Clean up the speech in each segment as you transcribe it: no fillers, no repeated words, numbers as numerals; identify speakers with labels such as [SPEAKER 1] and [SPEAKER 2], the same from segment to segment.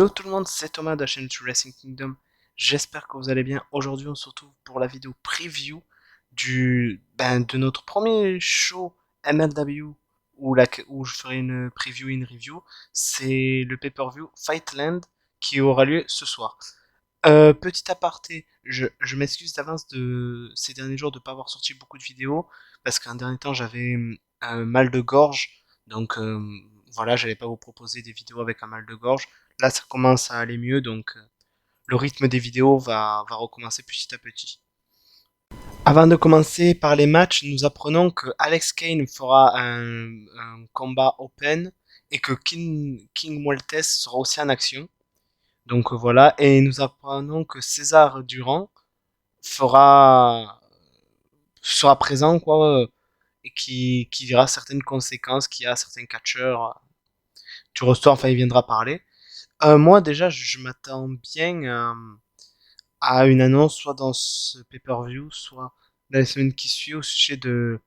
[SPEAKER 1] Hello tout le monde, c'est Thomas de la chaîne YouTube Wrestling Kingdom. J'espère que vous allez bien. Aujourd'hui, on se retrouve pour la vidéo preview de notre premier show MLW où je ferai une preview et une review. C'est le pay-per-view Fightland qui aura lieu ce soir. Petit aparté, je m'excuse d'avance de ces derniers jours de ne pas avoir sorti beaucoup de vidéos parce qu'un dernier temps j'avais un mal de gorge, donc voilà, j'allais pas vous proposer des vidéos avec un mal de gorge. Là, ça commence à aller mieux, donc le rythme des vidéos va recommencer petit à petit. Avant de commencer par les matchs, nous apprenons que Alex Kane fera un combat open et que King Moeltes sera aussi en action. Donc voilà, et nous apprenons que César Durand fera sera présent quoi et qui dira certaines conséquences qu'il y a à certains catcheurs du roster, enfin il viendra parler. Moi déjà je m'attends bien à une annonce soit dans ce pay-per-view, soit dans la semaine qui suit au sujet de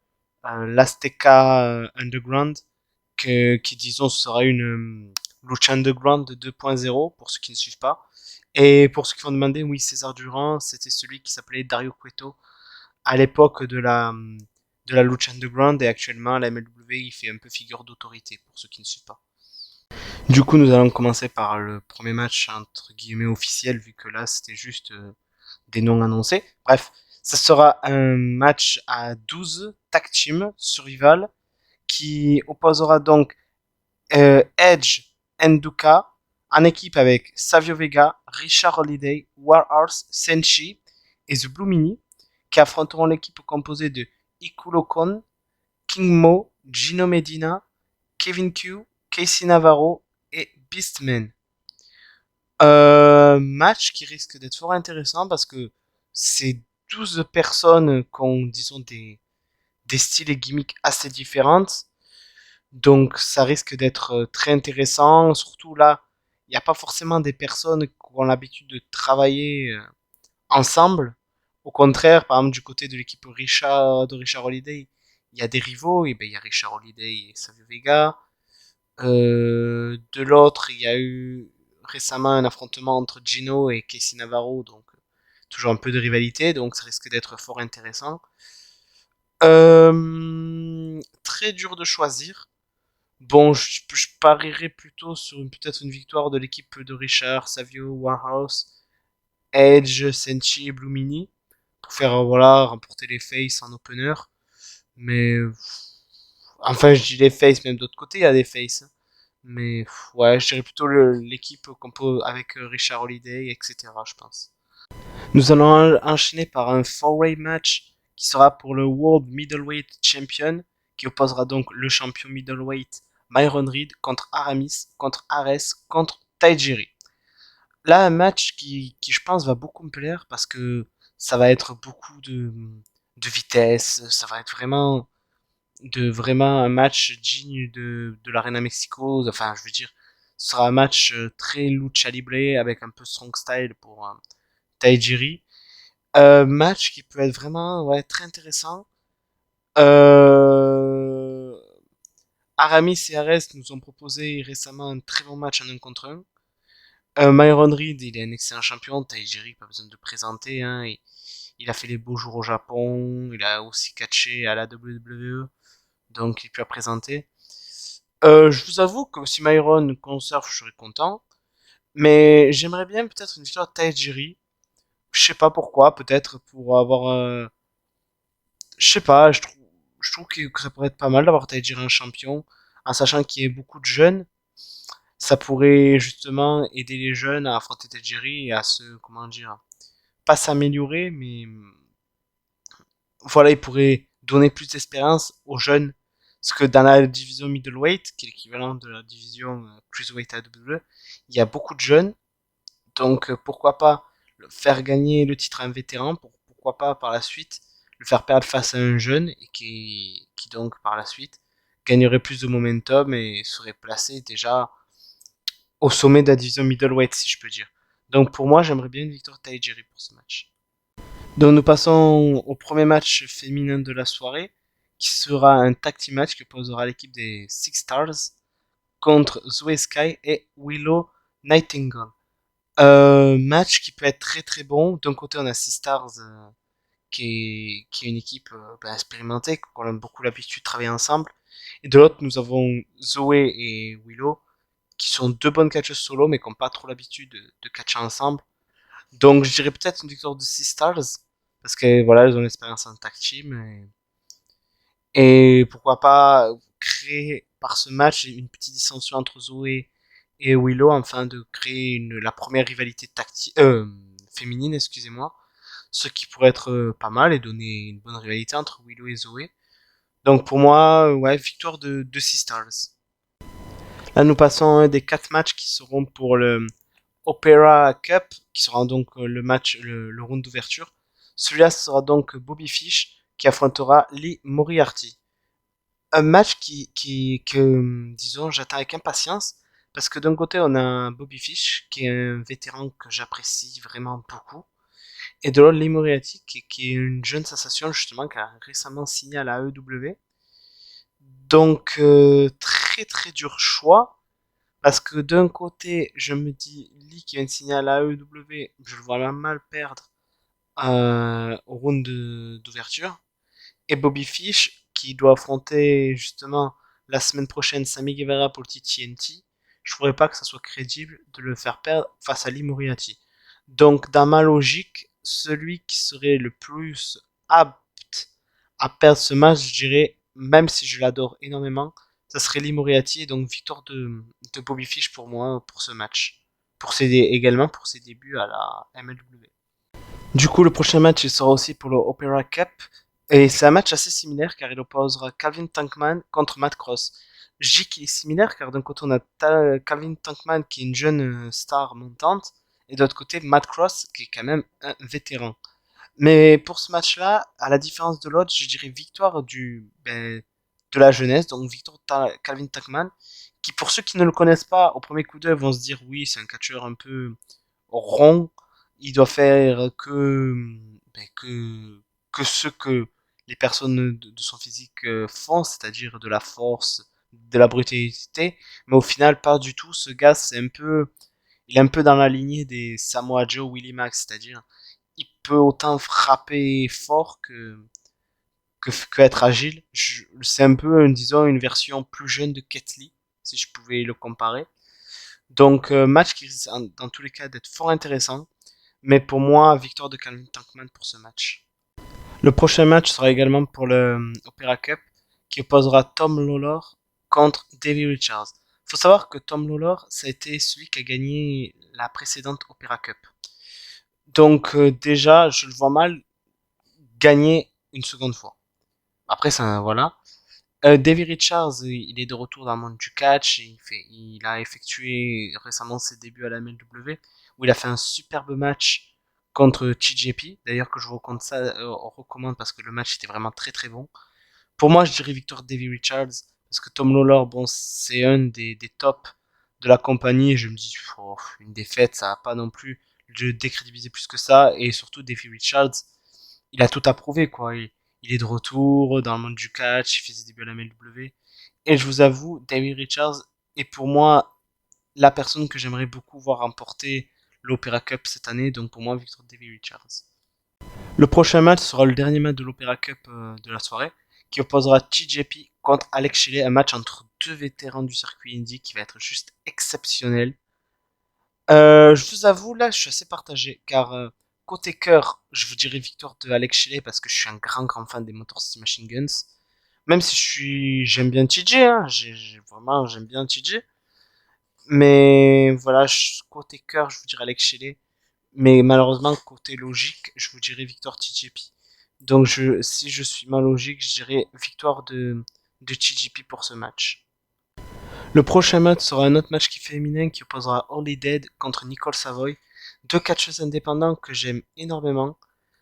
[SPEAKER 1] l'Azteca Underground qui disons sera une Lucha Underground 2.0 pour ceux qui ne suivent pas. Et pour ceux qui vont demander, oui, César Durand, c'était celui qui s'appelait Dario Cueto à l'époque de la Lucha Underground et actuellement à la MLW, il fait un peu figure d'autorité pour ceux qui ne suivent pas. Du coup, nous allons commencer par le premier match entre guillemets officiel vu que là c'était juste des noms annoncés. Bref, ça sera un match à 12 tag team survival qui opposera donc Edge Nduka en équipe avec Savio Vega, Richard Holiday, Warhorse, Senshi et The Blue Mini qui affronteront l'équipe composée de Ikulo Kon, King Mo, Gino Medina, Kevin Q, Casey Navarro et Beastman. Match qui risque d'être fort intéressant parce que c'est 12 personnes qui ont, disons, des styles et gimmicks assez différentes. Donc ça risque d'être très intéressant. Surtout là, il n'y a pas forcément des personnes qui ont l'habitude de travailler ensemble. Au contraire, par exemple, du côté de l'équipe de Richard Holiday, il y a des rivaux. Et ben, il y a Richard Holiday et Savio Vega. De l'autre, il y a eu récemment un affrontement entre Gino et Casey Navarro. Donc, toujours un peu de rivalité. Donc, ça risque d'être fort intéressant. Très dur de choisir. Bon, je parierais plutôt sur peut-être une victoire de l'équipe de Richard, Savio, Warhouse, Edge, Senchi et Blue Mini pour faire voilà remporter les faces en opener. Mais enfin, je dis les faces, même d'autre côté, il y a des faces. Mais ouais, je dirais plutôt l'équipe avec Richard Holiday, etc. Je pense. Nous allons enchaîner par un four-way match qui sera pour le World Middleweight Champion, qui opposera donc le champion middleweight Myron Reed contre Aramis, contre Ares, contre Tajiri. Là, un match qui, je pense, va beaucoup me plaire parce que ça va être beaucoup de vitesse, ça va être vraiment un match digne de l'Arena Mexico. Enfin, je veux dire, ce sera un match très lucha libre avec un peu strong style pour Tajiri. Match qui peut être vraiment ouais, très intéressant. Euh, Aramis et Ares nous ont proposé récemment un très bon match en 1 contre 1. Myron Reed, il est un excellent champion. Tajiri, pas besoin de présenter. Hein, il a fait les beaux jours au Japon. Il a aussi catché à la WWE. Donc, il peut présenter. Je vous avoue que si Myron conserve, je serais content. Mais j'aimerais bien peut-être une victoire de Tajiri. Je sais pas pourquoi, peut-être pour avoir je sais pas, je trouve que ça pourrait être pas mal d'avoir Taijiri un champion, en sachant qu'il y a beaucoup de jeunes. Ça pourrait justement aider les jeunes à affronter Taijiri et à se, comment dire, pas s'améliorer, mais voilà, il pourrait donner plus d'espérance aux jeunes. Parce que dans la division middleweight, qui est l'équivalent de la division cruiserweight AEW, il y a beaucoup de jeunes. Donc pourquoi pas faire gagner le titre à un vétéran, pourquoi pas par la suite le faire perdre face à un jeune et qui donc par la suite gagnerait plus de momentum et serait placé déjà au sommet de la division middleweight si je peux dire. Donc pour moi j'aimerais bien une victoire de Tajiri pour ce match. Donc nous passons au premier match féminin de la soirée qui sera un tag team match qui opposera l'équipe des Six Stars contre Zoe Sky et Willow Nightingale. Match qui peut être très très bon. D'un côté, on a Sea Stars, qui est une équipe expérimentée, qu'on a beaucoup l'habitude de travailler ensemble. Et de l'autre, nous avons Zoé et Willow, qui sont deux bonnes catcheuses solo, mais qui n'ont pas trop l'habitude de catcher ensemble. Donc, je dirais peut-être une victoire de Sea Stars, parce que voilà, elles ont l'expérience en tag team. Et pourquoi pas créer par ce match une petite dissension entre Zoé et Willow, afin de créer la première rivalité féminine, excusez-moi. Ce qui pourrait être pas mal et donner une bonne rivalité entre Willow et Zoé. Donc pour moi, ouais, victoire de Sea Stars. Là, nous passons à un des 4 matchs qui seront pour le Opera Cup, qui sera donc le match, le round d'ouverture. Celui-là sera donc Bobby Fish qui affrontera Lee Moriarty. Un match que, disons, j'attends avec impatience, parce que d'un côté, on a Bobby Fish, qui est un vétéran que j'apprécie vraiment beaucoup, et de l'autre, Lee Moriarty, qui est une jeune sensation, justement, qui a récemment signé à la AEW. Donc, très très dur choix, parce que d'un côté, je me dis, Lee qui vient de signer à la AEW, je le vois même mal perdre au round d'ouverture. Et Bobby Fish, qui doit affronter justement la semaine prochaine Sami Guevara pour le TNT, je ne trouvais pas que ça soit crédible de le faire perdre face à Lee Moriarty. Donc, dans ma logique, celui qui serait le plus apte à perdre ce match, je dirais, même si je l'adore énormément, ça serait Lee Moriarty, et donc victoire de Bobby Fish pour moi pour ce match. Également pour ses débuts à la MLW. Du coup, le prochain match, il sera aussi pour le Opera Cup. Et c'est un match assez similaire car il opposera Calvin Tankman contre Matt Cross. Je dis qu'il est similaire car d'un côté on a Calvin Tankman qui est une jeune star montante et de l'autre côté Matt Cross qui est quand même un vétéran. Mais pour ce match-là, à la différence de l'autre, je dirais victoire de la jeunesse, donc victoire de Calvin Tankman, qui pour ceux qui ne le connaissent pas, au premier coup d'œil vont se dire oui, c'est un catcheur un peu rond, il doit faire que ce que les personnes de son physique font, c'est-à-dire de la force, de la brutalité, mais au final pas du tout. Ce gars, il est un peu dans la lignée des Samoa Joe, Willie Max, c'est-à-dire il peut autant frapper fort que être agile. C'est un peu, disons, une version plus jeune de Ketley, si je pouvais le comparer. Donc, match qui risque dans tous les cas d'être fort intéressant. Mais pour moi, victoire de Calvin Tankman pour ce match. Le prochain match sera également pour le Opera Cup, qui opposera Tom Lawlor contre Davey Richards. Il faut savoir que Tom Lawlor, ça a été celui qui a gagné la précédente Opera Cup. Donc déjà, je le vois mal gagner une seconde fois. Après, ça, voilà. Davey Richards, il est de retour dans le monde du catch. Il a effectué récemment ses débuts à la MLW, où il a fait un superbe match contre TJP. D'ailleurs, que je recommande parce que le match était vraiment très très bon. Pour moi, je dirais victoire de Davey Richards, parce que Tom Lawlor, bon, c'est un des tops de la compagnie. Je me dis, oh, une défaite, ça va pas non plus le décrédibiliser plus que ça. Et surtout, Davey Richards, il a tout approuvé, quoi. Il est de retour dans le monde du catch, il fait ses débuts à la MLW. Et je vous avoue, David Richards est pour moi la personne que j'aimerais beaucoup voir remporter l'Opera Cup cette année, donc pour moi, victoire de David Richards. Le prochain match sera le dernier match de l'Opera Cup de la soirée, qui opposera TJP contre Alex Shelley, un match entre deux vétérans du circuit indie qui va être juste exceptionnel. Je vous avoue, là, je suis assez partagé, car côté cœur, je vous dirais victoire de Alex Shelley parce que je suis un grand fan des Motor City Machine Guns. Même si j'aime bien TJ, hein, vraiment, j'aime bien TJ. Mais voilà, côté cœur, je vous dirais Alex Shelley. Mais malheureusement, côté logique, je vous dirais victoire TJP. Donc, si je suis mal logique, je dirais victoire de TJP pour ce match. Le prochain match sera un autre match qui féminin qui opposera Holly Dead contre Nicole Savoy. Deux catcheuses indépendants que j'aime énormément,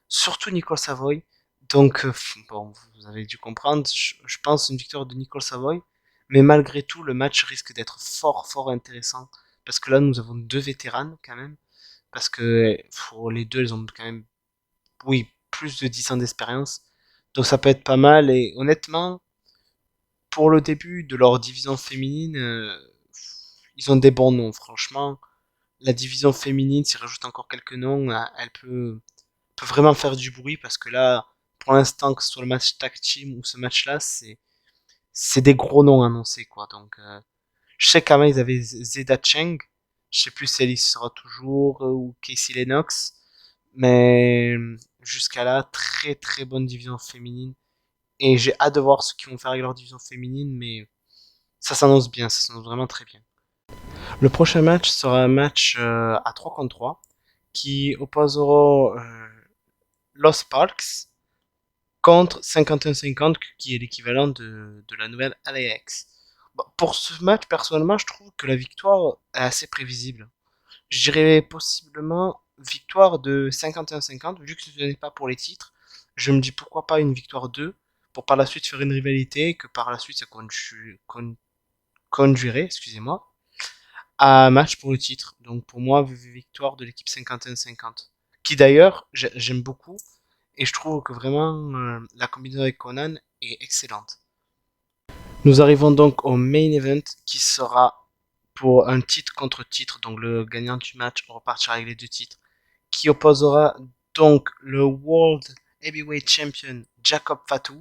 [SPEAKER 1] surtout Nicole Savoy. Donc, bon, vous avez dû comprendre, je pense une victoire de Nicole Savoy. Mais malgré tout, le match risque d'être fort intéressant. Parce que là, nous avons deux vétéranes quand même. Parce que les deux, elles ont quand même, oui, plus de 10 ans d'expérience. Donc ça peut être pas mal. Et honnêtement, pour le début de leur division féminine, ils ont des bons noms, franchement. la division féminine, s'il rajoute encore quelques noms, elle peut vraiment faire du bruit parce que là, pour l'instant, que ce soit le match tag team ou ce match-là, c'est des gros noms annoncés, quoi. Donc, je sais qu'avant, ils avaient Zeda Cheng. Je sais plus si elle y sera toujours ou Casey Lennox. Mais jusqu'à là, très très bonne division féminine. Et j'ai hâte de voir ce qu'ils vont faire avec leur division féminine, mais ça s'annonce bien, ça s'annonce vraiment très bien. Le prochain match sera un match à 3 contre 3 qui opposera Los Parks contre 51-50 qui est l'équivalent de la nouvelle LAX. Bon, pour ce match, personnellement, je trouve que la victoire est assez prévisible. Je dirais possiblement victoire de 51-50, vu que ce n'est pas pour les titres. Je me dis pourquoi pas une victoire 2 pour par la suite faire une rivalité, que par la suite ça conduirait, excusez-moi, à un match pour le titre. Donc pour moi, victoire de l'équipe 51-50. Qui d'ailleurs, j'aime beaucoup, et je trouve que vraiment la combinaison avec Conan est excellente. Nous arrivons donc au main event qui sera pour un titre contre titre, donc le gagnant du match repartira avec les deux titres, qui opposera donc le World Heavyweight Champion Jacob Fatu,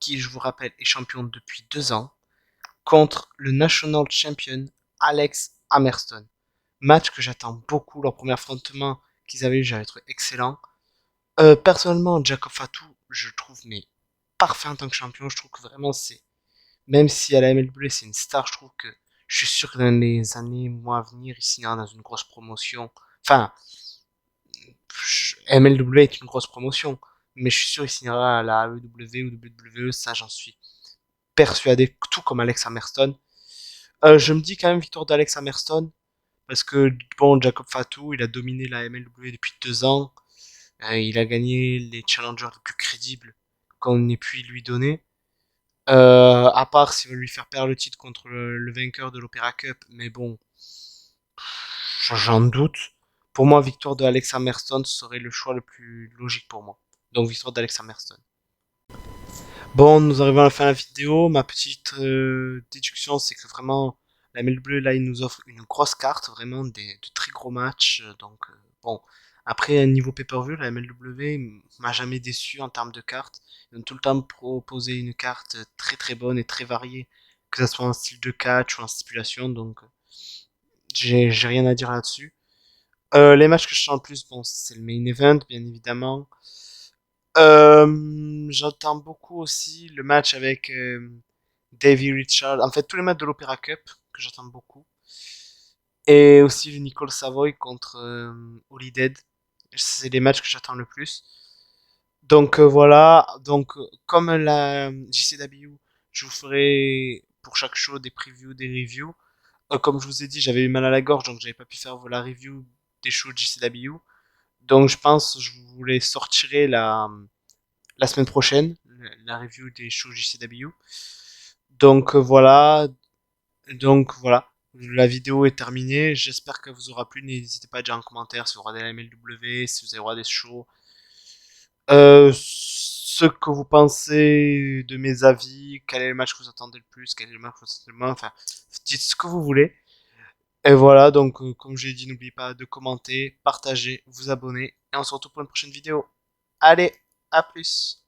[SPEAKER 1] qui je vous rappelle est champion depuis 2 ans, contre le National Champion Alex Hammerstone. Match que j'attends beaucoup, leur premier affrontement qu'ils avaient eu, j'avais trouvé excellent. Personnellement, Jacob Fatu, je trouve mais parfait en tant que champion, je trouve que vraiment c'est, même si à la MLW c'est une star, je trouve que je suis sûr que dans les années, mois à venir, il signera dans une grosse promotion. Enfin, MLW est une grosse promotion, mais je suis sûr qu'il signera à la AEW ou WWE, ça j'en suis persuadé, tout comme Alex Hammerstone. Je me dis quand même victoire d'Alex Hammerstone, parce que bon, Jacob Fatu, il a dominé la MLW depuis 2 ans, il a gagné les challengers les plus crédibles qu'on ait pu lui donner. À part s'il veut lui faire perdre le titre contre le vainqueur de l'Opera Cup, mais bon, j'en doute. Pour moi, victoire de Alex Hammerstone serait le choix le plus logique pour moi. Donc victoire d'Alex Hammerstone. Bon, nous arrivons à la fin de la vidéo. Ma petite déduction, c'est que vraiment, la Mel Bleue, là, il nous offre une grosse carte, vraiment de très gros matchs. Donc, bon. Après, niveau pay-per-view, la MLW m'a jamais déçu en termes de cartes. Ils ont tout le temps proposé une carte très très bonne et très variée, que ce soit en style de catch ou en stipulation. Donc, j'ai rien à dire là-dessus. Les matchs que je sens le plus, bon, c'est le main event, bien évidemment. J'entends beaucoup aussi le match avec Davey Richard. En fait, tous les matchs de l'Opera Cup que j'attends beaucoup. Et aussi le Nicole Savoy contre Holy Dead. C'est les matchs que j'attends le plus. Donc voilà. Donc comme la JCW, je vous ferai pour chaque show des previews, des reviews. Comme je vous ai dit, j'avais eu mal à la gorge, donc j'avais pas pu faire la review des shows de JCW. Donc je pense que je vous les sortirai la semaine prochaine, la review des shows JCW. Donc voilà, la vidéo est terminée. J'espère qu'elle vous aura plu. N'hésitez pas à dire en commentaire si vous regardez la MLW, si vous avez regardé ce show. Ce que vous pensez de mes avis, quel est le match que vous attendez le plus, quel est le match que vous attendez le moins, enfin, dites ce que vous voulez. Et voilà, donc comme j'ai dit, n'oubliez pas de commenter, partager, vous abonner, et on se retrouve pour une prochaine vidéo. Allez, à plus!